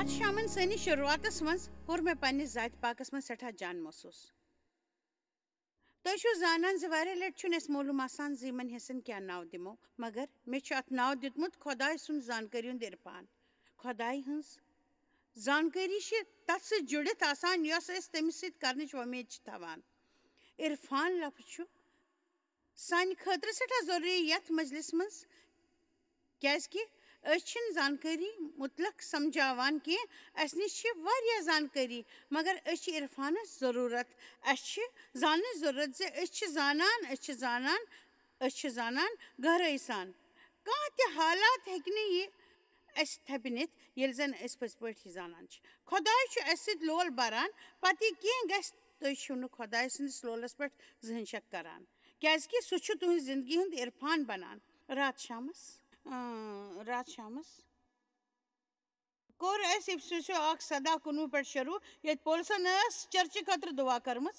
رات شامن سنی شروعاتس مز کور میں پنس ذات پاکس مز سٹھا جان محسوس تھی زانان زیارہ لٹ اس معلوم آسان زمن حصن کیا ناو دمو مگر مے ات ناو دتمت خدائے سن زانکاری ہند عرفان خدائے ہز زانکاری تت ست جڑت آسان یس اس تمس ست کرنچ ومید تھوان عرفان لفظ سانہ خاطر سٹھا ضروری یت مجلس مز کیازکہ چھن زانکاری مطلق سمجھاوان کی اس نش واریاہ زانکاری مگر اس عرفانس ضرورت اس زان ضرورت اس زانان گہرائی سان کانٛہہ تہِ حالات ہیٚکہِ نہٕ یہِ اَسہِ تھپنِتھ ییٚلہِ زن أسۍ پٔزۍ پٲٹھۍ زانان چھِ خۄداے چھُ اَسہِ سۭتۍ لول بران پتہٕ یہِ کینٛہہ گژھِ تُہۍ چھِو نہٕ خۄداے سٕنٛدِس لولس پٮ۪ٹھ زٕہٕنۍ شک کران کیازکہِ سُہ چھُ تُہنٛزِ زندگی ہُنٛد عرفان بنان رات شامس کوٚر اَسہِ افسوسیو اکھ صدا کُنوُہ پٮ۪ٹھ شروع ییٚتہِ پولسن ٲس چرچہِ خٲطرٕ دُعا کٔرمٕژ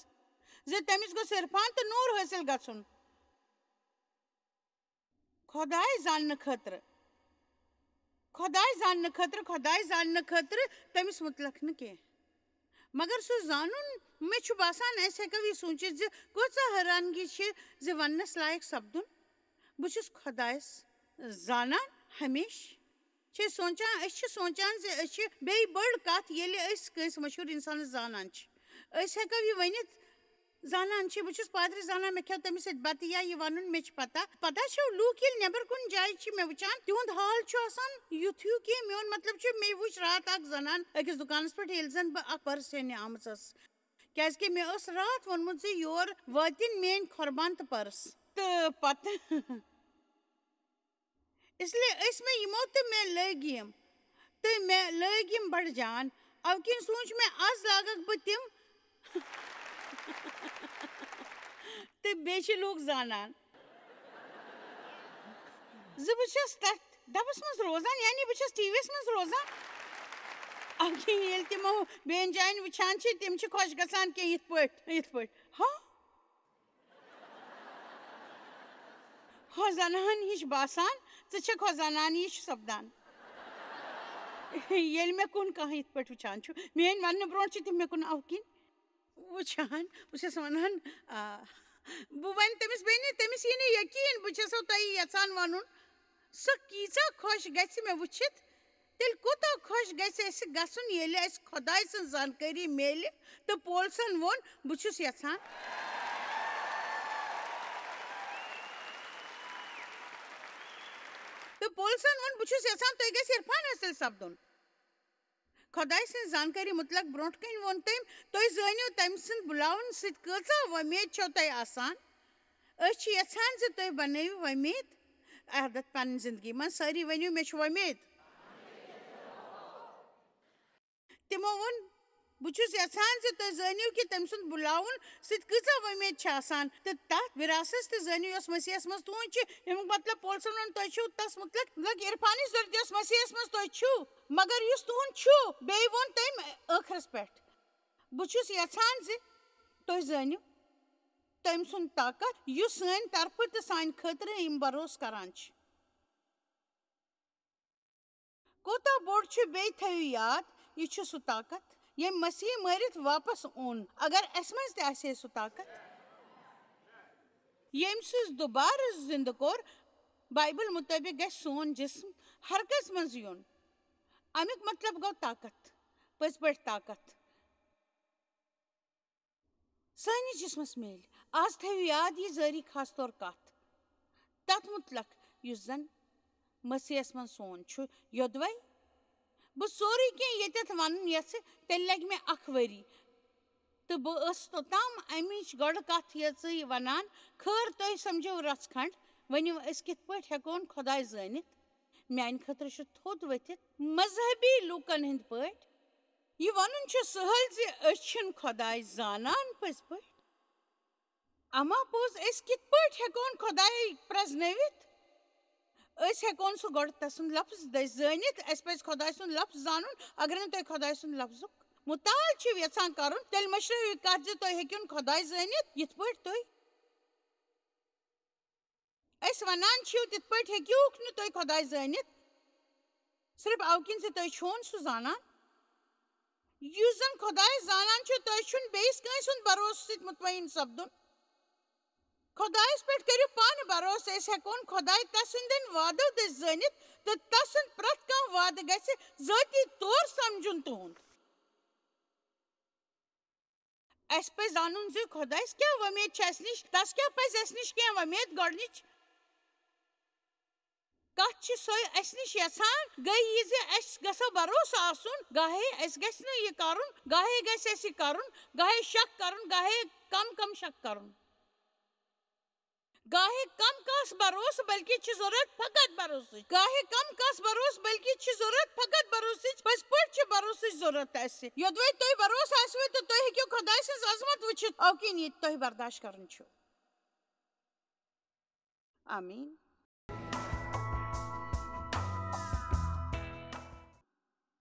زِ تٔمِس گوٚژھ عرفان تہٕ نوٗر حٲصِل گژھُن خۄداے زاننہٕ خٲطرٕ تٔمِس مُتلق نہٕ کینٛہہ مگر سُہ زانُن مےٚ چھُ باسان أسۍ ہٮ۪کو یہِ سوٗنٛچِتھ زِ کۭژاہ حٲرانگی چھِ زِ وننس لایق سپدُن بہٕ چھُس خۄدایس زانان ہمیشہٕ أسۍ چھِ سونٛچان زِ أسۍ چھِ بیٚیہِ بٔڑ کتھ ییٚلہِ أسۍ کٲنٛسہِ مشہوٗر انسانس زانان چھِ أسۍ ہٮ۪کو یہِ ؤنِتھ زانان چھِ بہٕ چھُس پادری زانان مےٚ کھیوٚو تٔمِس سۭتۍ بتہٕ یا یہِ ونُن مےٚ چھِ پتہ چھو لوٗکھ ییٚلہِ نٮ۪بر کُن جایہِ چھِ مےٚ وٕچھان تِہُنٛد حال چھُ آسان یُتھ ہیوٗ کہِ میون مطلب چھُ مےٚ وٕچھ راتھ اکھ زنان أکِس دُکانس پٮ۪ٹھ ییٚلہِ زن بہٕ اکھ پٔرس ہٮ۪نہِ آمٕژ ٲسٕس کیازکہِ مےٚ اوس راتھ ووٚنمُت زِ یور وٲتِنۍ میٲنۍ کھۄربان تہٕ پٔرس تہٕ پتہٕ اسلیے ٲسۍ مےٚ یِمو تہٕ مےٚ لٲگۍ یِم بڑٕ جان اَوٕ کِنۍ سوٗنٛچ مےٚ آز لاگکھ بہٕ تِم تہٕ بیٚیہِ چھِ لوٗکھ زانان زِ بہٕ چھس تتھ ڈبس منٛز روزان یعنی بہٕ چھس ٹی وی یس منٛز روزان اَوٕ کِنۍ ییٚلہِ تِمو بیٚیَن جاین وٕچھان چھِ تِم چھِ خۄش گژھان کینٛہہ یِتھ پٲٹھۍ ہۄ زنان ہِش باسان ژٕ چھکھ ہۄ زنان یہِ چھُ سپدان ییٚلہِ مےٚ کُن کانٛہہ یِتھ پٲٹھۍ وٕچھان چھُ میٲنۍ وننہٕ برونٛٹھ چھِ تِم مےٚ کُن اَوٕ کِنۍ وٕچھان بہٕ چھس ونان بہٕ ونہٕ تٔمِس بیٚنہِ تٔمِس یی نہٕ یقیٖن بہٕ چھسو تۄہہِ یژھان ونُن سۄ کیٖژاہ خۄش گژھِ مےٚ وٕچھِتھ تیٚلہِ کوٗتاہ خۄش گژھِ اَسہِ گژھُن ییٚلہِ اَسہِ خۄداے سٕنٛز زانکٲری میلہِ تہٕ پولسن ووٚن بہٕ چھُس یژھان تُہۍ گژھِ عرفان حٲصِل سپدُن خۄداے سٕنٛز زانکٲری مُتلق برونٛٹھ کَنۍ ووٚن تٔمۍ تُہۍ زٲنِو تٔمۍ سٕنٛد بُلاون سۭتۍ کۭژاہ وۄمید چھو تۄہہِ آسان أسۍ چھِ یژھان زِ تُہۍ بنٲیِو وۄمید عادت پنٕنۍ زندگی منٛز سٲری ؤنِو مےٚ چھُ وۄمید تِمو ووٚن بہٕ چھُس یژھان زِ تُہۍ زٲنِو کہِ تٔمۍ سُنٛد بُلاوُن سۭتۍ کۭژاہ وۄمید چھِ آسان تہٕ تتھ وراثس تہِ زٲنِو یۄس مسیحس منٛز تُہُنٛد چھِ امیُک مطلب پولسن ووٚن تۄہہِ چھُو تس مُتلق عرفانٕچ ضروٗرت یۄس مسیحس منٛز تۄہہِ چھُو مگر یُس تُہُنٛد چھُ بیٚیہِ ووٚن تٔمۍ ٲخرس پٮ۪ٹھ بہٕ چھُس یژھان زِ تُہۍ زٲنِو تٔمۍ سُنٛد طاقت یُس سٲنۍ طرفہٕ تہٕ سانہِ خٲطرٕ یِم بروسہٕ کران چھِ کوٗتاہ بوٚڑ چھُ بیٚیہِ تھٲیِو یاد یہِ چھُ سُہ طاقت ییٚمۍ مسیح مٲرِتھ واپس اوٚن اگر اسہِ منٛز تہِ آسہِ ہے سُہ طاقت ییٚمۍ سُہ دُبارٕ زِندٕ کوٚر بایبل مُطٲبق گژھِ سون جسم حرکس منٛز یُن امیُک مطلب گوٚو طاقت پٔزۍ پٲٹھۍ طاقت سٲنِس جسمس میلہِ آز تھٲیِو یاد یہِ ذٲری خاص طور کتھ تتھ مُتلق یُس زن مسیحس منٛز سون چھُ یوٚدوے بہٕ سورُے کینٛہہ ییٚتٮ۪تھ ونُن یژھٕ تیٚلہِ لگہِ مےٚ 1 ؤری تہٕ بہٕ ٲسٕس توٚتام امِچ گۄڈٕ کتھ یٲژٕے ونان خٲر تُہۍ سمجھو رژھ کھنٛڈ ؤنِو أسۍ کِتھ پٲٹھۍ ہٮ۪کون خۄداے زٲنِتھ میانہِ خٲطرٕ چھُ تھوٚد ؤتھِتھ مذہبی لوٗکن ہٕنٛدۍ پٲٹھۍ یہِ ونُن چھُ سہل زِ أسۍ چھِنہٕ خۄداے زانان پٔزۍ پٲٹھۍ اما پوٚز أسۍ کِتھ پٲٹھۍ ہٮ۪کون خۄداے پرٛزنٲوِتھ أسۍ ہٮ۪کون سُہ گۄڈٕ تسُنٛد لفظ دٔسۍ زٲنِتھ اَسہِ پزِ خۄداے سُنٛد لفظ زانُن اگر نہٕ تُہۍ خۄداے سُنٛد لفظُک مُطالعہٕ چھِو یژھان کرُن تیٚلہِ مٔشرٲیِو یہِ کتھ زِ تُہۍ ہیٚکِوُن خۄداے زٲنِتھ یِتھ پٲٹھۍ تُہۍ أسۍ ونان چھِو تِتھ پٲٹھۍ ہیٚکِوُکھ نہٕ تُہۍ خۄداے زٲنِتھ صرف اَوٕ کِنۍ زِ تُہۍ چھِہون سُہ زانان یُس زن خۄداے زانان چھُ تۄہہِ چھُنہٕ بیٚیِس کٲنٛسہِ ہُنٛد بھروسہٕ سۭتۍ مطمعین سپدُن. خۄدایس پٮ۪ٹھ کٔرِو پانہٕ بھروسہٕ. أسۍ ہٮ۪کون خۄداے تس سٕنٛدٮ۪ن وعدو دٔسۍ زٲنِتھ تہٕ تس سُنٛد پرٛٮ۪تھ کانٛہہ وعدٕ گژھِ ذٲتی طور سمجُن تُہُنٛد. اَسہِ پَزِ زانُن زِ خۄدایس کیٛاہ وۄمید چھِ اَسہِ نِش. تس کیٛاہ پَزِ اَسہِ نِش کینٛہہ وۄمید گۄڈنِچ کتھ چھِ سۄے اَسہِ نِش یژھان گٔے یہِ زِ اَسہِ گژھو بھروسہٕ آسُن. گاہے اَسہِ گژھِ نہٕ یہِ کَرُن, گاہے گژھِ اَسہِ یہِ کَرُن, گاہے شک کَرُن, گاہے کم شک کَرُن, گاہے کم کٲنٛسہِ بھروسہٕ بلکہِ چھِ ضروٗرت فقط بھروسٕچ. گاہے کم کٲنٛسہِ بھروسہٕ بلکہِ چھِ ضروٗرت فقط بھروسٕچ. پٔزۍ پٲٹھۍ چھِ بھروسٕچ ضروٗرت اَسہِ. یوٚدوَے تۄہہِ بھروسہٕ آسوٕ تہٕ تُہۍ ہیٚکِو خۄداے سٕنٛز عظمت وٕچھِتھ او کِنۍ یہِ تۄہہِ برداشت کرُن چھُ. آمیٖن.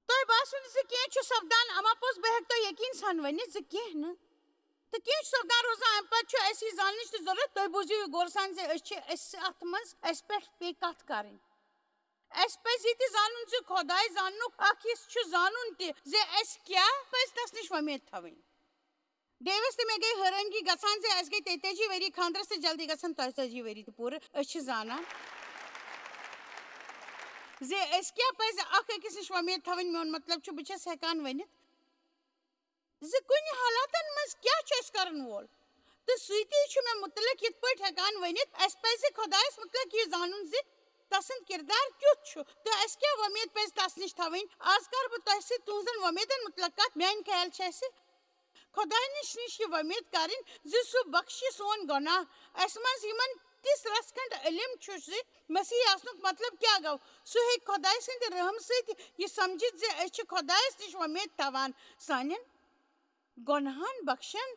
تۄہہِ باسیو نہٕ زِ کینٛہہ چھُ سپدان اما پوٚز بہٕ ہٮ۪کہٕ تۄہہِ یقیٖن سان ؤنِتھ زِ کینٛہہ نہٕ تہٕ کینٛہہ چھُ سپدان روزان. اَمہِ پتہٕ چھُ اَسہِ یہِ زاننٕچ تہِ ضروٗرت. تُہۍ بوٗزِو یہِ غور سان زِ أسۍ چھِ اَسہِ اتھ منٛز اَسہِ پٮ۪ٹھ پیٚیہِ کتھ کرٕنۍ. اَسہِ پَزِ یہِ تہِ زانُن زِ خۄداے زاننُک اکھ حصہٕ چھُ زانُن تہِ زِ اَسہِ کیٛاہ پَزِ تس نِش وۄمید تھاوٕنۍ. ڈیوِس تہٕ مےٚ گٔے حٲرٲنگی گژھان زِ اَسہِ گٔے 33 ؤری خانٛدرس تہِ جلدی گژھن 33 ؤری تہِ پوٗرٕ. أسۍ چھِ زانان زِ أسۍ کیٛاہ پَزِ اکھ أکِس نِش وۄمید تھاوٕنۍ. میون مطلب چھُ بہٕ چھَس ہٮ۪کان ؤنِتھ زِ کُنہِ حالاتن منٛز کیٛاہ چھُ اَسہِ کرن وول تہٕ سُے تی چھُ مےٚ مُتعلق یِتھ پٲٹھۍ ہٮ۪کان ؤنِتھ. اَسہِ پَزِ خۄدایس مُتعلق یہِ زانُن زِ تسُنٛد کِردار کیُتھ چھُ تہٕ اَسہِ کیٛاہ وۄمید پَزِ تس نِش تھاوٕنۍ. آز کر بہٕ تۄہہِ سۭتۍ تُہنٛزن وۄمیدن مُتعلق کتھ. میانہِ خیال چھِ اَسہِ خۄداے نِش یہِ وۄمید کرٕنۍ زِ سُہ بخشہِ سون گۄناہ. اَسہِ منٛز یِمن تِژھ رژھ کھنٛڈ علم چھُ زِ مسیح آسنُک مطلب کیٛاہ گوٚو. سُہ ہیٚکہِ خۄداے سٕنٛدِ رحمہٕ سۭتۍ یہِ سمجھِتھ زِ أسۍ چھِ خۄدایس نِش وۄمید تھاوان سانٮ۪ن گۄنہن بخشن.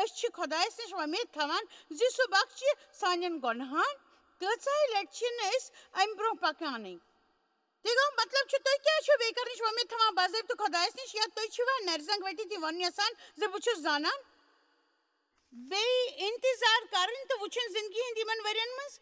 أسۍ چھِ خۄدایس نِش وۄمید تھاوان زِ سُہ بخشہِ سانٮ۪ن گۄنہن. کۭژاہ لٹہِ چھِنہٕ أسۍ امہِ برٛونٛہہ پکانٕے. تہِ گوٚو مطلب چھُ تُہۍ کیٛازِ چھِو بیٚیہِ کرنٕچ وۄمید تھاوان باضٲبطہٕ خۄدایس نِش. یا تُہۍ چھِوا نرِ زنٛگ ؤٹِتھ یہِ ونُن یژھان زِ بہٕ چھُس زانان بیٚیہِ انتظار کرٕنۍ تہٕ وٕچھُن زندگی ہٕنٛدۍ یِمن ؤرین منٛز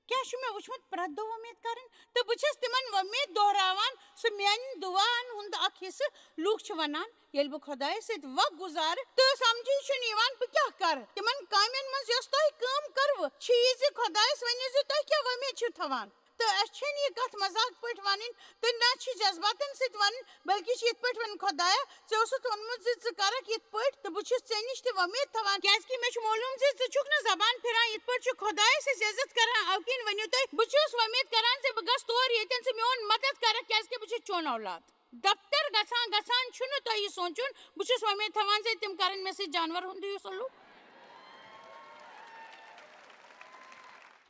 کیٛاہ چھُ مےٚ وٕچھمُت پرٛٮ۪تھ دۄہ وۄمید کرٕنۍ تہٕ بہٕ چھَس تِمن وۄمید دۄہراوان. سُہ میانٮ۪ن دُعاہن ہُنٛد اکھ حصہٕ. لوٗکھ چھِ ونان ییٚلہِ بہٕ خۄدایس سۭتۍ وق گُزارٕ تہٕ سمجھے چھُنہٕ یِوان بہٕ کیٛاہ کرٕ. تِمن کامٮ۪ن منٛز یۄس تۄہہِ کٲم کٔروٕ چھِ یہِ زِ خۄدایس ؤنِو زِ تۄہہِ کیٛاہ وۄمید چھِو تھاوان. تہٕ اَسہِ چھَنہٕ یہِ کتھ مذاق پٲٹھۍ ونٕنۍ تہٕ نہ چھِ جذباتن سۭتۍ ونٕنۍ بلکہِ چھِ یِتھ پٲٹھۍ ونٕنۍ خۄدایا ژےٚ اوسُتھ ووٚنمُت زِ ژٕ کرکھ یِتھ پٲٹھۍ تہٕ بہٕ چھُس ژےٚ نِش تہِ وۄمید تھاوان کیٛازِ کہِ مےٚ چھُ معلوٗم زِ ژٕ چھُکھ نہٕ زبان پھِران. یِتھ پٲٹھۍ چھُ خۄدایس أسۍ عزت کران او کِنۍ ؤنِو تُہۍ بہٕ چھُس وۄمید کران زِ بہٕ گژھٕ تور ییٚتٮ۪ن ژٕ میون مدد کرکھ کیٛازِ کہِ بہٕ چھُس چون اولاد. دفتر گژھان چھُنہٕ تۄہہِ یہِ سونٛچُن بہٕ چھُس وۄمید تھاوان زِ تِم کرن مےٚ سۭتۍ جانور ہُنٛد ہیوٗ سلوٗک.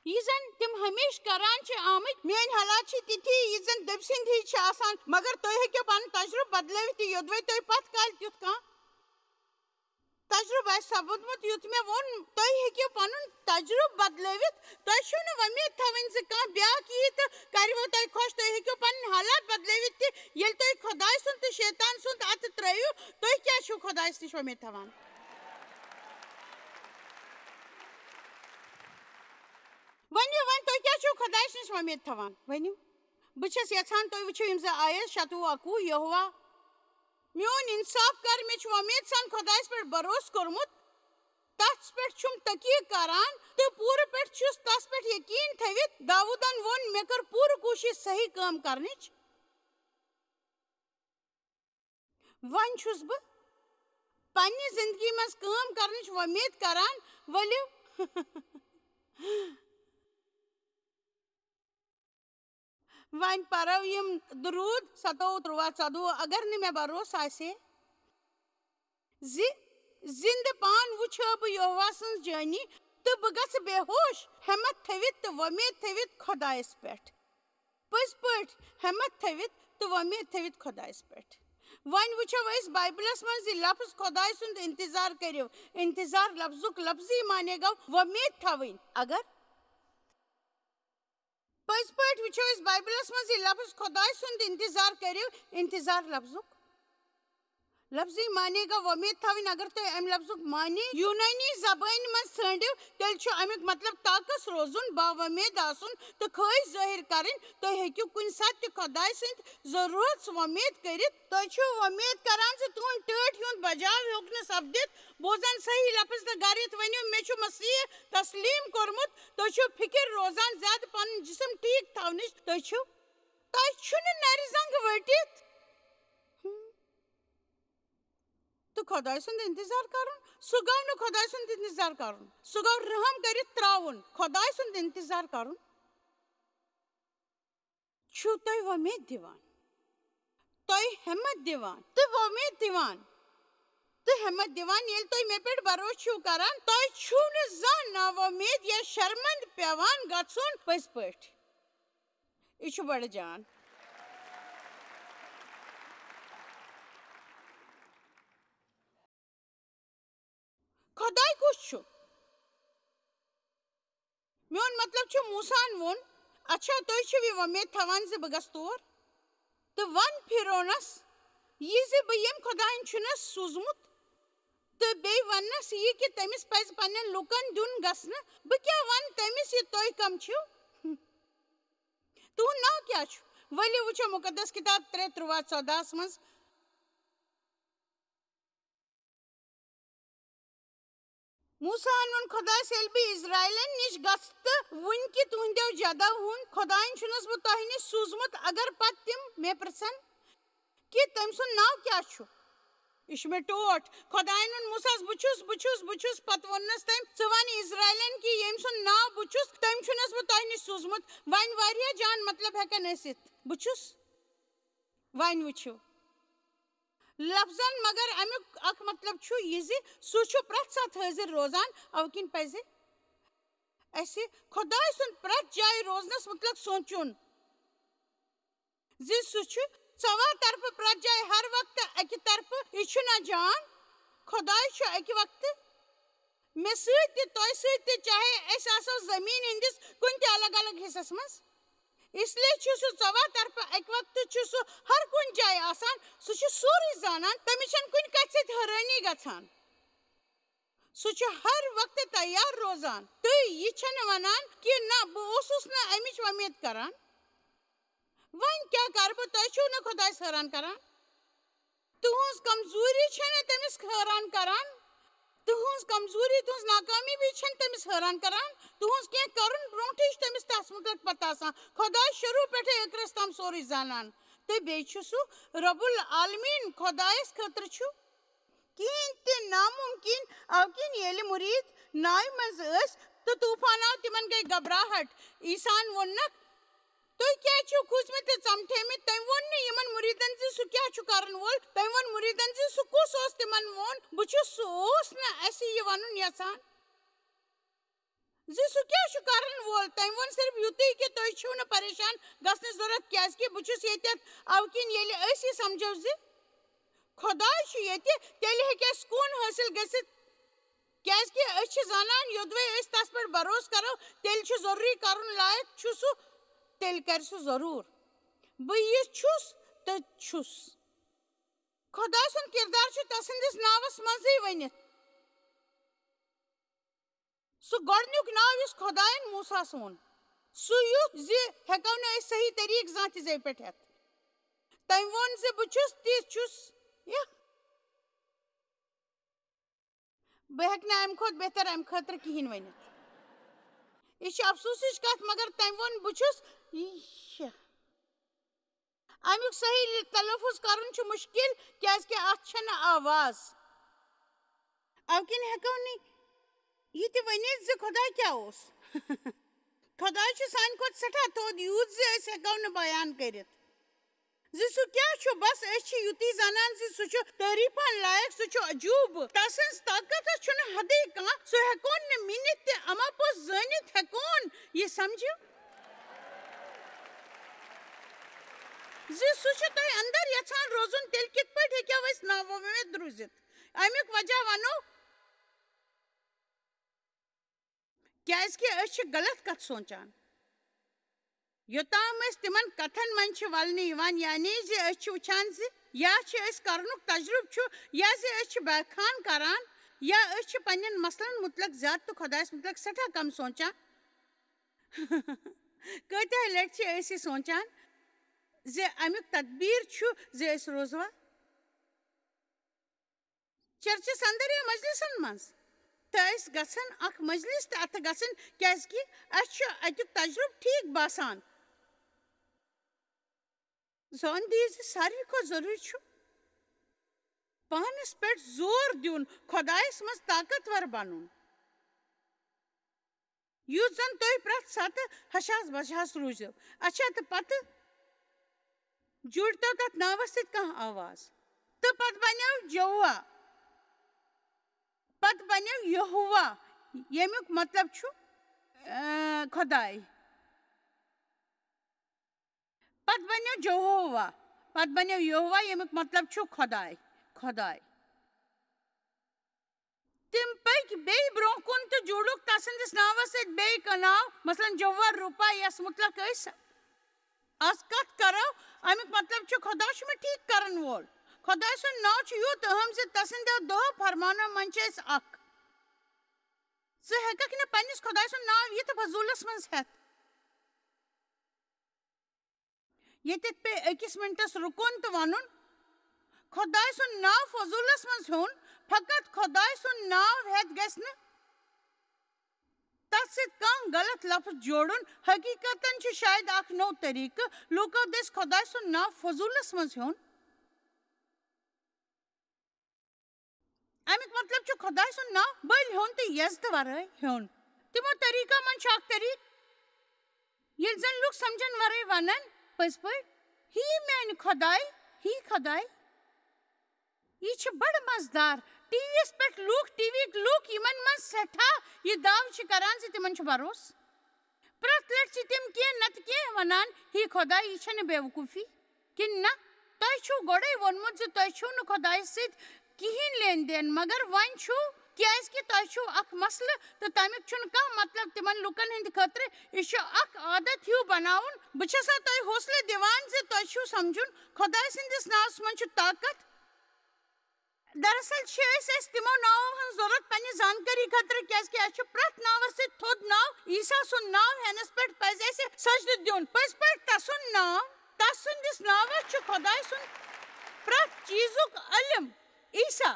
یہِ زن تِم ہمیشہٕ کران چھِ آمٕتۍ. میٲنۍ حالات چھِ تِتھی یہِ زن دٔبۍ سٕنٛدۍ ہِوۍ چھِ آسان مگر تُہۍ ہیٚکِو پنُن تجرُبہٕ بدلٲوِتھ تہٕ یوٚدوَے تۄہہِ پتہٕ کالہِ تیُتھ کانٛہہ تجرُبہٕ آسہِ سپُدمُت یُتھ مےٚ ووٚن تُہۍ ہیٚکِو پنُن تجرُبہٕ بدلٲوِتھ. تۄہہِ چھُو نہٕ وۄمید تھاوٕنۍ زِ کانٛہہ بیٛاکھ یی تہٕ کرِوٕ تۄہہِ خۄش. تُہۍ ہیٚکِو پنٕنۍ حالات بدلٲوِتھ تہِ. ییٚلہِ تُہۍ خۄداے سُنٛد تہٕ شیطان سُنٛد اَتھٕ ترٛٲیِو تُہۍ کیٛازِ چھِو خۄدایس نِش وۄمید تھاوان. ؤنِو وۄنۍ تُہۍ کیٛاہ چھِو خۄدایس نِش وۄمید تھاوان. ؤنِو بہٕ چھَس یژھان تُہۍ وٕچھِو یِم زٕ آیت 27-21. یہوہ میون انصاف کر. مےٚ چھُ وۄمید سان خۄدایس پٮ۪ٹھ بھروسہٕ کوٚرمُت. تتھ پٮ۪ٹھ چھُم تقیٖق کران تہٕ پوٗرٕ پٲٹھۍ چھُس تس پٮ۪ٹھ یقیٖن تھٲوِتھ. داوٗدن ووٚن مےٚ کٔر پوٗرٕ کوٗشش صحیح کٲم کرنٕچ. وۄنۍ چھُس بہٕ پننہِ زندگی منٛز کٲم کرنٕچ وۄمید کران. ؤلِو وۄنۍ پرو یِم درود 27-23-14. اگر نہٕ مےٚ بھروسہٕ آسہِ زِ زِندٕ پان وٕچھو بہٕ یہوہ سٕنٛز جٲنی تہٕ بہٕ گژھٕ بے ہوش. ہٮ۪مت تھٲوِتھ تہٕ وۄمید تھٲوِتھ خۄدایس پٮ۪ٹھ. پٔزۍ پٲٹھۍ ہٮ۪مت تھٲوِتھ تہٕ وۄمید تھٲوِتھ خۄدایس پٮ۪ٹھ. وۄنۍ وٕچھو أسۍ بایبلس منٛز یہِ لفظ خۄداے سُنٛد انتظار کٔرِو. انتظار لفظُک لفظی معنے گوٚو وۄمید تھاوٕنۍ. اگر پٔزۍ پٲٹھۍ وٕچھو أسۍ بایبلس منٛز یہِ لفظ خۄداے سُنٛد انتظار کٔرِو. انتظار لفظُک لفظی معنی گا ومید تھاوین اگر تُہۍ امہِ لفظُک معنی یوٗنٲنی زبٲنۍ منٛز ژھٲنٛڈِو تیٚلہِ چھُ امیُک مطلب طاقس روزُن باوۄمید آسُن تہٕ خٲہِش ظٲہِر کَرٕنۍ تُہۍ ہیٚکِو کُنہِ ساتہٕ تہِ خۄداے سٕنٛدۍ ضروٗرت وۄمید کٔرِتھ تُہۍ چھِو وۄمید کران زِ تُہُنٛد ٹٲٹھۍ ہُنٛد بجاو ہیوٚک نہٕ سپدِتھ بوزان صحیح لفظ تہٕ گرِتھ ؤنِو مےٚ چھُ مسیح تسلیٖم کوٚرمُت تُہۍ چھِو فِکر روزان زیادٕ پنُن جسم ٹھیٖک تھاونٕچ تُہۍ چھُنہٕ نرِ زنٛگہٕ ؤٹِتھ تو خۄداے سُنٛد انتظار کرُن سُہ گوٚو نہٕ خۄداے سُنٛد انتظار کرُن سُہ گوٚو رحم کٔرِتھ ترٛاوُن خۄداے سُنٛد انتظار کرُن چھُو تُہۍ وۄمید دِوان تُہۍ ہٮ۪مت دِوان تہٕ وۄمید دِوان تہٕ ہٮ۪مت دِوان ییٚلہِ تُہۍ مےٚ پٮ۪ٹھ بھروسہٕ چھِو کران تۄہہِ چھُو نہٕ زانٛہہ ناوۄمید یا شرمنٛد پٮ۪وان گژھُن پٔزۍ پٲٹھۍ یہِ چھُ بڑٕ جان خۄداے کُس چھُ میون مطلب چھُ موساہن ووٚن اچھا تُہۍ چھِو یہِ وۄمید تھاوان زِ بہٕ گژھٕ تور تہٕ وَن فِرعونس یہِ زِ بہٕ ییٚمہِ خۄداین چھُنس سوٗزمُت تہٕ بیٚیہِ وننس یہِ کہِ تٔمِس پزِ پننٮ۪ن لُکن دیُن گژھنہٕ بہٕ کیٛاہ ونہٕ تٔمِس یہِ تُہۍ کم چھِو تُہُنٛد ناو کیٛاہ چھُ ؤلِو وٕچھو مُقدس کِتاب 3:13-14 منٛز موساہن ووٚن خۄدایس ییٚلہِ بہٕ اِزرایلن نِش گژھٕ تہٕ وُنہِ کہِ تُہنٛدیو جدو ہُنٛد خۄداین چھُنس بہٕ تۄہہِ نِش سوٗزمُت اگر پتہٕ تِم مےٚ پرژھن کہِ تٔمۍ سُنٛد ناو کیٛاہ چھُ یہِ چھُ مےٚ ٹوٹھ خۄداین ووٚن موساہس بہٕ چھُس پتہٕ ووٚننس تٔمۍ ژٕ ون اِزرایلن کہِ ییٚمۍ سُنٛد ناو بہٕ چھُس تٔمۍ چھُنس بہٕ تۄہہِ نِش سوٗزمُت وۄنۍ واریاہ جان مطلب ہٮ۪کن ٲسِتھ بہٕ چھُس وۄنۍ وٕچھِو لفظن مگر امیُک اکھ مطلب چھُ یہِ زِ سُہ چھُ پرٛٮ۪تھ ساتہٕ حٲضِر روزان اَوٕ کِنۍ پزِ اسہِ خۄداے سُنٛد پرٛٮ۪تھ جایہِ روزنس مُتعلق سونٛچُن زِ سُہ چھُ ژۄوَہ طرفہٕ پرٛٮ۪تھ جایہِ ہر وقتہٕ اکہِ طرفہٕ یہِ چھُنہ جان خۄداے چھُ اکہِ وقتہٕ مےٚ سۭتۍ تہِ تۄہہِ سۭتۍ تہِ چاہے أسۍ آسو زٔمیٖن ہٕنٛدِس کُنہِ تہِ الگ الگ حِصس منٛز اس لیے چھُ سُہ ژۄوَہ طرفہٕ اکہِ وقتہٕ چھُ سُہ ہر کُنہِ جایہِ آسان سُہ چھُ سورُے زانان تٔمِس چھنہٕ کُنہِ کتھِ سۭتۍ حٲرٲنی گژھان سُہ چھُ ہر وقتہٕ تیار روزان تہٕ یہِ چھنہٕ ونان کہِ نہ بہٕ اوسُس نہٕ امِچ وۄمید کران وۄنۍ کیٛاہ کرٕ بہٕ تُہۍ چھِو نہٕ خۄدایس حٲران کران تُہنٛز کمزوٗری چھنہٕ تٔمِس حٲران کران تُہنٛز کمزوٗری تُہنٛز ناکٲمی چھنہٕ تٔمِس حٲران کران تُہنٛز کینٛہہ کرُن برونٛٹھٕے چھُ تٔمِس تتھ مُتعلق پتہ آسان خۄداے شروٗع پٮ۪ٹھے ٲخرس تام سورُے زانان تہٕ بیٚیہِ چھُ سُہ رۄب العالمیٖن خۄدایس خٲطرٕ چھُ کِہیٖنۍ تہِ نامُمکِن اَوٕ کِنۍ ییٚلہِ مُریٖد ناوِ منٛز ٲسۍ تہٕ طوٗفان آو تِمن گٔے گھبراہٹ عیٖساہن ووٚننکھ تُہۍ کیٛازِ چھِو کھوٗژمٕتۍ تہٕ ژمٹھیمٕتۍ تٔمۍ ووٚن نہٕ یِمن مُریٖدن زِ سُہ کیٛاہ چھُ کرن وول تٔمۍ ووٚن مُریٖدن زِ سُہ کُس اوس تِمن ووٚن بہٕ چھُس سُہ اوس نہٕ اسہِ یہِ ونُن یژھان زِ سُہ کیٛاہ چھُ کرن وول تٔمۍ ووٚن صرف یُتُے کہِ تُہۍ چھِو نہٕ پریشان گژھنٕچ ضروٗرت کیٛازِ کہِ بہٕ چھُس ییٚتٮ۪تھ اَوٕ کِنۍ ییٚلہِ أسۍ یہِ سمجھو زِ خۄداے چھُ ییٚتہِ تیٚلہِ ہیٚکہِ اَسہِ سکوٗن حٲصِل گٔژھِتھ کیٛازِ کہِ أسۍ چھِ زانان یوٚدوے أسۍ تس پٮ۪ٹھ بھروسہٕ کرو تیٚلہِ چھُ ضروٗری کرُن لایق چھُ سُہ تیٚلہِ کرِ سُہ ضروٗر بہٕ یہِ چھُس تہٕ چھُس خۄداے سُنٛد کِردار چھُ تسٕنٛدِس ناوس منٛزٕے ؤنِتھ سُہ گۄڈنیُک ناو یُس خۄداین موساہس ووٚن سُہ یُتھ زِ ہٮ۪کو نہٕ أسۍ صحیح طٔریٖقہٕ زانٛہہ تہِ زیٚوِ پٮ۪ٹھ ہٮ۪تھ تٔمۍ ووٚن زِ بہٕ چھُس تہِ چھُس بہٕ ہٮ۪کہٕ نہٕ امہِ کھۄتہٕ بہتر امہِ خٲطرٕ کِہیٖنۍ ؤنِتھ یہِ چھِ افسوٗسٕچ کتھ مگر تٔمۍ ووٚن بہٕ چھُس امیُک صحیح تلفظ کرُن چھُ مُشکِل کیٛازِ کہِ اتھ چھنہٕ آواز اَوٕ کِنۍ ہٮ۪کو نہٕ یہِ تہِ ؤنِتھ زِ خۄداے کیٛاہ اوس خۄداے چھُ سانہِ کھۄتہٕ سٮ۪ٹھاہ تھوٚد یوٗت زِ أسۍ ہٮ۪کو نہٕ بیان کٔرِتھ زِ سُہ کیٛاہ چھُ بس أسۍ چھِ یُتُے زانان زِ سُہ چھُ تعریٖفن لایق سُہ چھُ عجوٗبہٕ تسٕنٛز طاقتس چھُنہٕ حدٕے کانٛہہ سُہ ہٮ۪کون نہٕ مِنِتھ تہِ اما پوٚز زٲنِتھ ہٮ۪کون یہِ سمجھِو زِ سُہ چھُ تۄہہِ انٛدر یژھان روزُن تیٚلہِ کِتھ پٲٹھۍ ہیٚکو أسۍ ناوۄمید روٗزِتھ امیُک وجہ ونو کیٛازِ کہِ أسۍ چھِ غلط کتھ سونٛچان یوٚتام أسۍ تِمن کتھن منٛز چھِ ولنہٕ یِوان یعنی زِ أسۍ چھِ وٕچھان زِ یا کرنُک تجربہٕ چھُ یا زِ أسۍ چھِ بخان کران یا أسۍ چھِ پننٮ۪ن مسلن متعلق زیادٕ تہٕ خۄدایس متعلق سٮ۪ٹھاہ کم سونٛچان کۭتیاہ لٹہِ چھِ أسۍ یہِ سونٛچان زِ امیُک تدبیٖر چھُ زِ أسۍ روزوا چرچس انٛدر یا مجلسن منٛز تہٕ أسۍ گژھن اکھ مجلس تہٕ اتھٕ گژھٕنۍ کیازِ کہِ اسہِ چھُ اتیُک تجربہٕ ٹھیٖک باسان زان دِیِو زِ ساروٕے کھۄتہٕ ضروٗری چھُ پانس پٮ۪ٹھ زور دیُن خۄدایس منٛز طاقتور بنُن یُتھ زن تُہۍ پرٛٮ۪تھ ساتہٕ ہشاس بشاس روٗزِو اچھا تہٕ پتہٕ جُڑتو تتھ ناوس سۭتۍ کانٛہہ آواز تہٕ پتہٕ بنیو جوا پتہٕ بنیو یہوا ییٚمیُک مطلب چھُ خۄداے پتہٕ بنیو جہووا پتہٕ بنیو یہوا ییٚمیُک مطلب چھُ خۄداے خۄداے تِم پٔکۍ بیٚیہِ برٛونٛہہ کُن تہٕ جُڑُکھ تسٕنٛدِس ناوس سۭتۍ بیٚیہِ کانٛہہ ناو مثلاً جوہر روپا یس مُتلق أسۍ آز کتھ کرو امیُک مطلب چھُ خۄدا چھُ مےٚ ٹھیٖک کرن وول خۄداے سُنٛد ناو چھُ یوٗت اہم زِ تسٕنٛدیو دۄہو فرمانو منٛز چھِ أسۍ اکھ ژٕ ہٮ۪ککھ نہٕ پننِس خۄداے سُنٛد ناو یِتھ فضوٗلس منٛز ہٮ۪تھ ییٚتٮ۪تھ پیٚیہِ أکِس مِنٹس رُکُن تہٕ ونُن خۄداے سُنٛد ناو فضوٗلس منٛز ہیوٚن فقط خۄداے سُنٛد ناو ہٮ۪تھ گژھِ نہٕ تتھ سۭتۍ کانٛہہ غلط لفظ جوڑُن حقیٖقتن چھُ شاید اکھ نوٚو طٔریٖقہٕ لوٗکو دٔسۍ خۄداے سُنٛد ناو فضوٗلس منٛز ہیوٚن امیُک مطلب چھُ خۄداے سُنٛد ناو بٔلۍ ہیوٚن تہٕ یزتہٕ ورٲے ہیوٚن تِمو طٔریٖقو منٛز چھُ اکھ طٔریٖقہٕ ییٚلہِ زن لُکھ سمجھن ورٲے ونن پٔزۍ پٲٹھۍ ہی میانہِ خۄداے ہی خۄداے یہِ چھِ بڑٕ مزٕدار ٹی وی یس پٮ۪ٹھ لُکھ ٹی وی یِکۍ لُکھ یِمن منٛز سٮ۪ٹھاہ یہِ دعوٕ چھِ کران زِ تِمن چھُ بروسہٕ پرٛٮ۪تھ لٹہِ چھِ تِم کینٛہہ نتہٕ کینٛہہ ونان ہی خۄداے یہِ چھنہٕ بے وقوٗفی کِنہٕ نہ تۄہہِ چھُو گۄڈے ووٚنمُت زِ تۄہہِ چھُو نہٕ خۄدایس سۭتۍ کِہینۍ لین دین مگر وۄنۍ چھُو کیازِ کہِ تۄہہِ چھُو اکھ مسلہٕ تہٕ تمیُک چھُنہٕ کانٛہہ مطلب تِمن لُکن ہٕنٛدِ خٲطرٕ یہِ چھُ اکھ عادت ہیوٗ بناوُن بہٕ چھسا تۄہہِ حوصلہٕ دِوان زِ تۄہہِ چھُو سمجھُن خۄداے سٕنٛدِس ناوس منٛز چھُ طاقت دراصل چھِ أسۍ تِمو ناوو ہٕنٛز ضروٗرت پننہِ زانکٲری خٲطرٕ کیازِ کہِ اسہِ چھُ پرٛٮ۪تھ ناوس سۭتۍ تھوٚد ناو عیسا سُنٛد ناو ہٮ۪نس پٮ۪ٹھ پزِ اسہِ سجدٕ دیُن پٔزۍ پٲٹھۍ تسُنٛد ناو تس سٕنٛدِس ناوس چھُ خۄداے سُنٛد پرٛٮ۪تھ چیٖزُک علم عیسا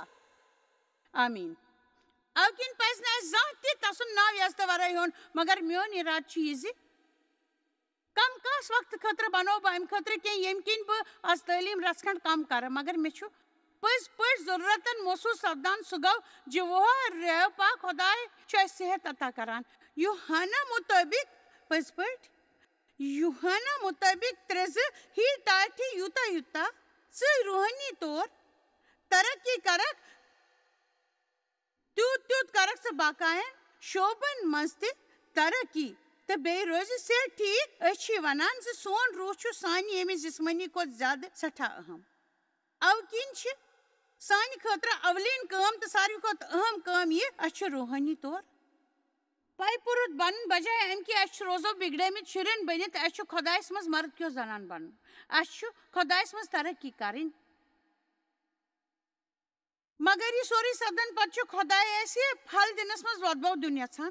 آمیٖن اَوٕ کِنۍ پزِ نہٕ اسہِ زانٛہہ تہِ تسُنٛد ناو یزتہٕ ورٲے ہیوٚن مگر میون اِرادٕ چھُ یہِ زِ کم خاص وقتہٕ خٲطرٕ بناو بہٕ امہِ خٲطرٕ کینٛہہ ییٚمہِ کِنۍ بہٕ آز تعلیٖم رژھ کھنٛڈ کم کرٕ مگر مےٚ چھُ پٔزۍ پٲٹھۍ ضروٗرتن محسوٗس سپدان سُہ گوٚو جِووہ ریوپا خۄداے چھُ اسہِ صحت عطا کران یوٗحنا مُطٲبِق پٔزۍ پٲٹھۍ یوٗحنا مُطٲبِق 3 ہی ٹاٹھی یوٗتاہ یوٗتاہ ژٕ روحٲنی طور ترقی کرکھ تیوٗت تیوٗت کرکھ ژٕ باقاین شوبن منٛز تہِ ترقی تہٕ بیٚیہِ روزِ صحت ٹھیٖک أسۍ چھِ ونان زِ سون روح چھُ سانہِ ییٚمہِ جسمٲنی کھۄتہٕ زیادٕ سٮ۪ٹھاہ اہم اَوٕ کِنۍ چھِ سانہِ خٲطرٕ اولین کٲم تہٕ ساروٕے کھۄتہٕ اہم کٲم یہِ اسہِ چھُ روحٲنی طور پاے پُرُت بنُن بجاے امہِ کہِ اسہِ روزو بِگڑٲمٕتۍ شُرٮ۪ن بٔنِتھ اسہِ چھُ خۄدایس منٛز مرد کیو زنان بنُن اسہِ چھُ خۄدایس منٛز ترقی کرٕنۍ مگر یہِ سورُے سپدن پتہٕ چھُ خۄداے اسہِ پھل دِنس منٛز وۄدبو دیُن یژھان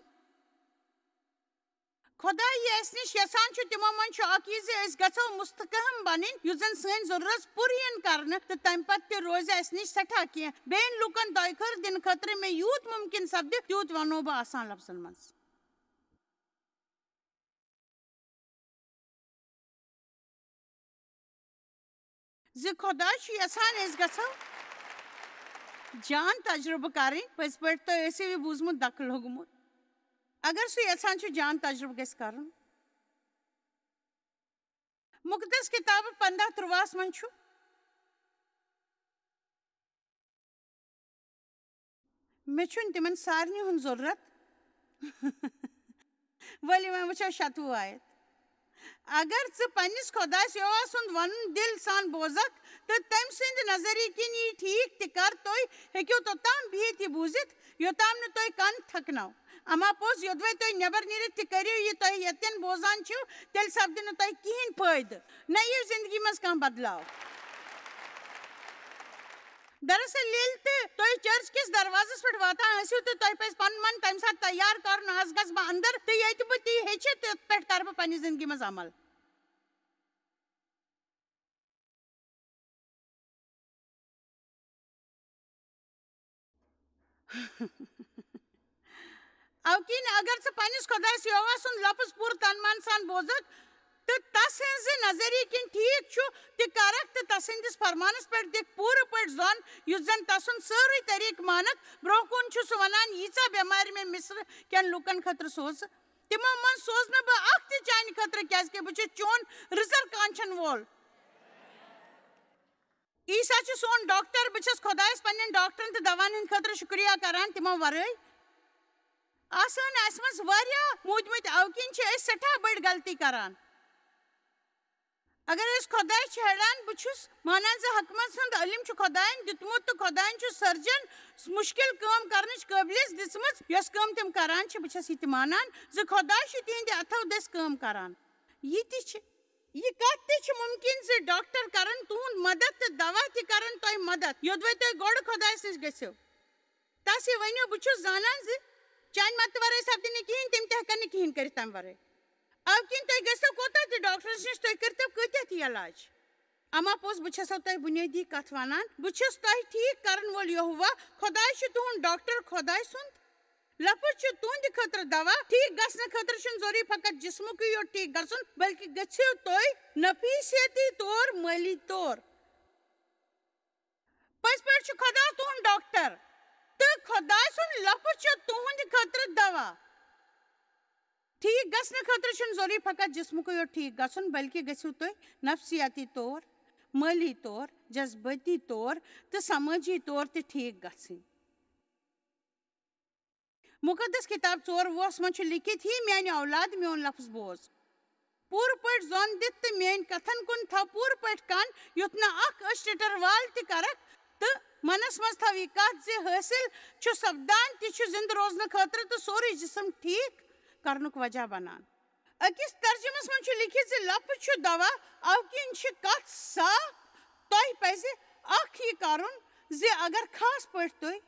خۄداے یہِ اسہِ نِش یژھان چھُ تِمو منٛز چھُ اکھ یہِ زِ أسۍ گژھو مُستحکم بنٕنۍ یُتھ زن سٲنۍ ضروٗرت پوٗرٕ یِن کرنہٕ تہٕ تمہِ پتہٕ تہِ روزِ اسہِ نِش سٮ۪ٹھاہ کینٛہہ بیٚین لُکن دۄیہِ خٲر دِنہٕ خٲطرٕ مےٚ یوٗت مُمکِن سپدِ تیوٗت ونو بہٕ آسان لفظن منٛز زِ خۄدا چھُ یژھان أسۍ گژھو جان تجرُبہٕ کرٕنۍ پٔزۍ پٲٹھۍ تۄہہِ ٲسِو یہِ بوٗزمُت دکہٕ لوٚگمُت اگر سُہ یژھان چھُ جان تجرُبہٕ گژھِ کرُن مُقدس کِتاب 15:13 منٛز چھُ مےٚ چھُنہٕ تِمن سارنٕے ہُنٛد ضروٗرت ؤلِو وۄنۍ وٕچھو 16 آیت اگر ژٕ پننِس خۄدایس یہوہ سُنٛد ونُن دِل سان بوزکھ تہٕ تٔمۍ سٕنٛدِ نظریہِ کِنۍ یی ٹھیٖک تہِ کر تُہۍ ہیٚکِو توٚتام بِہِتھ یہِ بوٗزِتھ یوٚتام نہٕ تُہۍ کن تھکنو اما پوٚز یوٚدوے تُہۍ نٮ۪بر نیٖرِتھ تہِ کٔرِو یہِ تۄہہِ ییٚتٮ۪ن بوزان چھِو تیٚلہِ سپدِ نہٕ تۄہہِ کِہینۍ فٲیدٕ نہ یِیو زندگی منٛز کانٛہہ بدلاو دراصل ییٚلہِ تہِ تُہۍ چرچ کِس دروازس پٮ۪ٹھ واتان ٲسِو تہٕ تۄہہِ پَزِ پَنُن من تَمہِ ساتہٕ تیار کَرُن آز گژھٕ بہٕ اندر تہٕ ییٚتہِ بہٕ تی ہیٚچھِ تَتھ پٮ۪ٹھ کَرٕ بہٕ پنٛنہِ زندگی منٛز عمل. اوکین اگر ژٕ پنٛنِس خۄدایس یہوہ سُنٛد لفظ پوٗرٕ تن من سان بوزکھ تہٕ تس ہٕنٛزِ نظریہِ کِنۍ ٹھیٖک چھُ تہِ کرکھ تہٕ تسٕنٛدِس فرمانس پٮ۪ٹھ دِکھ پوٗرٕ پٲٹھۍ زۄن یُس زن تسُنٛد سٲرٕے طریٖقہٕ مانکھ برٛونٛہہ کُن چھُ سُہ ونان ییٖژاہ بٮ۪مارِ مےٚ مصر کٮ۪ن لُکن خٲطرٕ سوزٕ تِمو منٛز سوزنہٕ بہٕ اکھ تہِ چانہِ خٲطرٕ کیازکہِ بہٕ چھُس چون رٕژر کانچھن وول. عیٖسا چھُ سون ڈاکٹر. بہٕ چھَس خۄدایس پنٛنٮ۪ن ڈاکٹرن تہٕ دواہن ہٕنٛدِ خٲطرٕ شُکریہ کران تِمو ورٲے آسان اَسہِ منٛز واریاہ موٗدمٕتۍ اوکِنۍ چھِ أسۍ سٮ۪ٹھاہ بٔڑ غلطی کران. اگر أسۍ خۄداے چھیڑان بہٕ چھُس مانان زِ حکمت سُنٛد علم چھُ خۄدایَن دیُتمُت تہٕ خۄدایَن چھُ سٔرجن مُشکِل کٲم کرنٕچ قٲبلیت دِژمٕژ یۄس کٲم تِم کران چھِ. بہٕ چھَس یہِ تہِ مانان زِ خۄداے چھُ تِہنٛدِ اَتھو دٔسۍ کٲم کران. یہِ تہِ چھِ یہِ کتھ تہِ چھِ مُمکِن زِ ڈاکٹر کرن تُہُنٛد مدد تہٕ دوا تہِ کرن تۄہہِ مدد یوٚدوے تُہۍ گۄڈٕ خۄدایس نِش گٔژھِو. تس یہِ ؤنِو بہٕ چھُس زانان زِ چانہِ مدتہٕ ورٲے سپدِ نہٕ کِہینۍ تِم تہِ ہٮ۪کن نہٕ کِہینۍ کٔرِتھ تمہِ ورٲے. اوکِنۍ تُہۍ گٔژھِو کوتاہ تہِ ڈاکٹرس نِش تُہۍ کٔرۍتو کۭتیاہ تہِ علاج. اما پوٚز بہٕ چھسو تۄہہِ بُنیٲدی کتھ ونان بہٕ چھُس تۄہہِ ٹھیٖک کرن وول یہوہ خۄداے چھُ تُہُنٛد ڈاکٹر. خۄداے سُنٛد لفظ چھُ تُہنٛدِ خٲطرٕ دوا. ٹھیٖک گژھنہٕ خٲطرٕ چھُنہٕ ضروٗری فقط جسمُکُے یوت ٹھیٖک گژھُن بلکہِ گٔژھِو تُہۍ نفیٖسیتی طور مٲلی طور. پٔزۍ پٲٹھۍ چھُ خۄدا تُہُنٛد ڈاکٹر تہٕ خۄداے سُنٛد لفظ چھُ تُہنٛدِ خٲطرٕ دوا. ٹھیٖک گژھنہٕ خٲطرٕ چھُنہٕ ضروٗری فقط جسمُکُے یوت ٹھیٖک گژھُن بلکہِ گٔژھِو تُہۍ نفسیاتی طور مٲلی طور جذبٲتی طور تہٕ سمٲجی طور تہِ ٹھیٖک گژھٕنۍ. مُقدس کِتاب 4:20 منٛز چھُ لیکھِتھ ہی میانہِ اولاد میون لفظ بوز پوٗرٕ پٲٹھۍ زۄن دِتھ تہٕ میٲنۍ کتھن کُن تھاو پوٗرٕ پٲٹھۍ کن یُتھ نہٕ اکھ أچھ ٹِٹر وال تہِ کرکھ تہٕ منس منٛز تھاو یہِ کتھ زِ حٲصِل چھُ سپدان تہِ چھُ زِندٕ روزنہٕ خٲطرٕ تہٕ سورُے جسم ٹھیٖک کرنُک وجہ بنان. أکِس ترجمس منٛز چھُ لیکھِتھ زِ لفظ چھُ دوا. اوکِنۍ چھِ کتھ صاف. تۄہہِ پزِ اکھ یہِ کرُن زِ اگر خاص پٲٹھۍ تُہۍ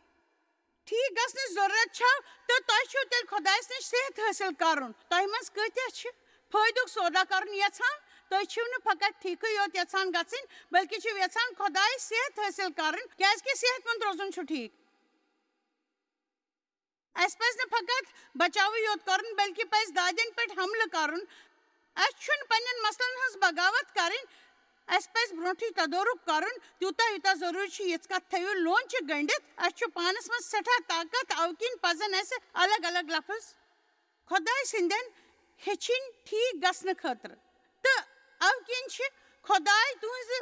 ٹھیٖک گژھنٕچ ضروٗرت چھو تہٕ تۄہہِ چھُو تیٚلہِ خۄدایس نِش صحت حٲصِل کرُن. تۄہہِ منٛز کۭتیاہ چھِ فٲیدُک سودا کرُن یژھان. تُہۍ چھِو نہٕ فقط ٹھیٖکٕے یوت یژھان گژھٕنۍ بلکہِ چھِو یژھان خۄدایس صحت حٲصِل کرٕنۍ کیازکہِ صحت مند روزُن چھُ ٹھیٖک. اَسہِ پزِ نہٕ فقط بچاوٕے یوت کرُن بلکہِ پزِ دادٮ۪ن پٮ۪ٹھ حملہٕ کرُن. اَسہِ چھُنہٕ پننٮ۪ن مسلن ہٕنٛز بغاوت کرٕنۍ. اَسہِ پزِ برونٛٹھٕے تدورُک کرُن تیوٗتاہ یوٗتاہ ضروٗری چھُ. یِژھ کتھ تھٲیِو لونچہِ گٔنڈِتھ. اَسہِ چھُ پانس منٛز سٮ۪ٹھاہ طاقت. اوکِنۍ پزن اَسہِ الگ الگ لفظ خۄداے سٕنٛدٮ۪ن ہیٚچھِنۍ ٹھیٖک گژھنہٕ خٲطرٕ تہٕ اوکِنۍ چھِ خۄداے تُہنٛزِ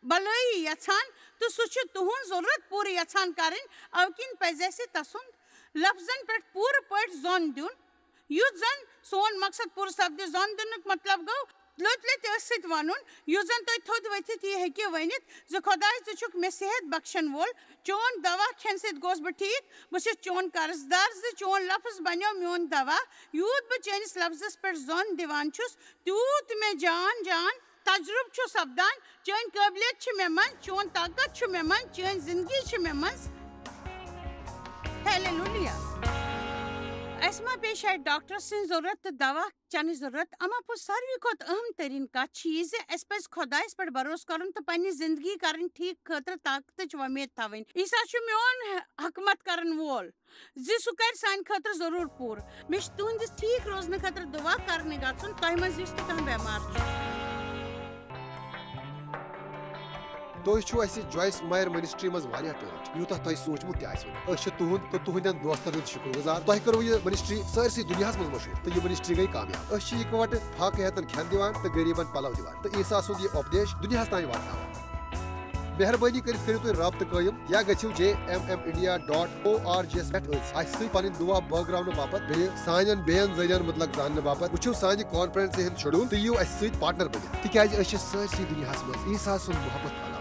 بلٲیی یژھان تہٕ سُہ چھُ تُہنٛز ضروٗرت پوٗرٕ یژھان کرٕنۍ. اوکِنۍ پزِ اَسہِ تسُنٛد لفظن پٮ۪ٹھ پوٗرٕ پٲٹھۍ زۄن دیُن یُتھ زن سون مقصد پوٗرٕ سپدِ. زۄن دِنُک مطلب گوٚو لٔتۍ لٔتۍ ٲسہٕ سۭتۍ ونُن یُس زن تُہۍ تھوٚد ؤتھِتھ یہِ ہیٚکِو ؤنِتھ زِ خۄداے ژٕ چھُکھ مےٚ صحت بخشن وول. چون دوا کھٮ۪نہٕ سۭتۍ گوس بہٕ ٹھیٖک. بہٕ چھُس چون قرض دار زِ چون لفظ بنیو میون دوا. یوٗت بہٕ چٲنِس لفظس پٮ۪ٹھ زۄن دِوان چھُس تیوٗت مےٚ جان جان تجرُبہٕ چھُ سپدان. چٲنۍ قٲبلیت چھِ مےٚ منٛز. چون طاقت چھُ مےٚ منٛز. چٲنۍ زندگی چھِ مےٚ منٛز. ہیلیلویا. اَسہِ ما پیٚیہِ شاید ڈاکٹر سٕنٛز ضروٗرت تہٕ دوا چٮ۪نٕچ ضروٗرت. اما پوٚز ساروی کھۄتہٕ اہم تریٖن کتھ چھِ یہِ زِ اَسہِ پزِ خۄدایس پٮ۪ٹھ بروسہٕ کرُن تہٕ پننہِ زندگی کرٕنۍ ٹھیٖک خٲطرٕ طاقتٕچ وۄمید تھاوٕنۍ. عیٖسا چھُ میون حکمت کرن وول زِ سُہ کرِ سانہِ خٲطرٕ ضروٗر پوٗرٕ. مےٚ چھُ تُہنٛدِس ٹھیٖک روزنہٕ خٲطرٕ دُعا کرنہِ گژھُن. تۄہہِ منٛز یُس تہِ کانٛہہ بٮ۪مار چھُ. تُہۍ چھِو اَسہِ جویس مایر منسٹری منٛز واریاہ ٹٲٹھۍ یوٗتاہ تۄہہِ سوٗنٛچمُت تہِ آسِوٕ. أسۍ چھِ تُہُنٛد تہٕ تُہنٛدٮ۪ن دوستن ہُنٛد شُکر گُزار. تۄہہِ کٔرٕو یہِ منسٹری سٲرسٕے دُنیاہس منٛز مشہوٗر تہٕ یہِ منسٹری گٔیہِ کامیاب. أسۍ چھِ اِکوٹہٕ فاقہٕ ہٮ۪تن کھٮ۪ن دِوان تہٕ غریٖبن پلو دِوان تہٕ عیٖسا سُنٛد یہِ اُپدیش دُنیاہس تانۍ واتناوان. مہربٲنی کٔرِتھ کٔرِو تُہۍ رٲبطہٕ قٲیِم یا گٔژھِو JMMindia.org یَس پٮ۪ٹھ اَسہِ سۭتۍ پنٕنۍ دُعا بٲگراونہٕ باپتھ بیٚیہِ سانٮ۪ن بیٚین ذٔریعن مُتعلق زاننہٕ باپتھ وٕچھِو سانہِ کانفرنسہِ ہُنٛد شیڈوٗل تہٕ یِیِو اَسہِ سۭتۍ پارٹنر بٔنِتھ تِکیازِ أسۍ چھِ سٲرسٕے دُنیاہس منٛز عیٖسا سُنٛد محبت